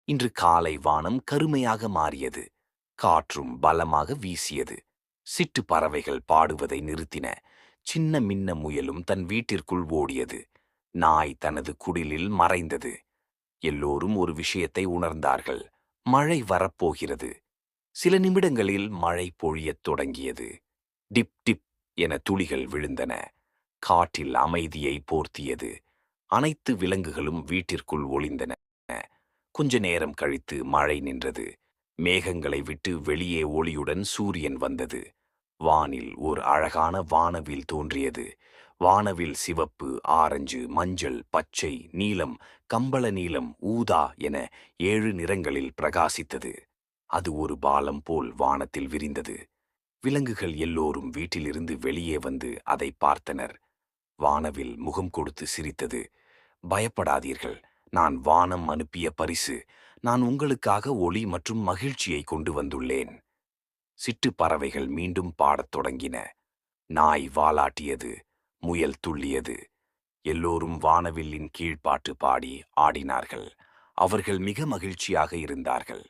இன்று காலை வானம் கருமையாக மாறியது. காற்றும் பலமாக வீசியது. சிட்டு பறவைகள் பாடுவதை நிறுத்தின. சின்ன மின்ன முயலும் தன் வீட்டிற்குள் ஓடியது. நாய் தனது குடிலில் மறைந்தது. எல்லோரும் ஒரு விஷயத்தை உணர்ந்தார்கள். மழை வரப்போகிறது. சில நிமிடங்களில் மழை பொழியத் தொடங்கியது. டிப் டிப் என துளிகள் விழுந்தன. காற்றில் அமைதியை போர்த்தியது. அனைத்து விலங்குகளும் வீட்டிற்குள் ஒளிந்தன. கொஞ்ச நேரம் கழித்து மழை நின்றது. மேகங்களை விட்டு வெளியே ஒளியுடன் சூரியன் வந்தது. வானில் ஒரு அழகான வானவில் தோன்றியது. வானவில் சிவப்பு, ஆரஞ்சு, மஞ்சள், பச்சை, நீலம், கம்பள நீலம், ஊதா என 7 நிறங்களில் பிரகாசித்தது. அது ஒரு பாலம் போல் வானத்தில் விரிந்தது. விலங்குகள் எல்லோரும் வீட்டிலிருந்து வெளியே வந்து அதை பார்த்தனர். வானவில் முகம் கொடுத்து சிரித்தது. பயப்படாதீர்கள், நான் வானம் அனுப்பிய பரிசு. நான் உங்களுக்காக ஒளி மற்றும் மகிழ்ச்சியை கொண்டு வந்துள்ளேன். சிட்டு பறவைகள் மீண்டும் பாடத் தொடங்கின. நாய் வாலாட்டியது. முயல் துள்ளியது. எல்லோரும் வானவில்லின் கீழ் பாட்டு பாடி ஆடினார்கள். அவர்கள் மிக மகிழ்ச்சியாக இருந்தார்கள்.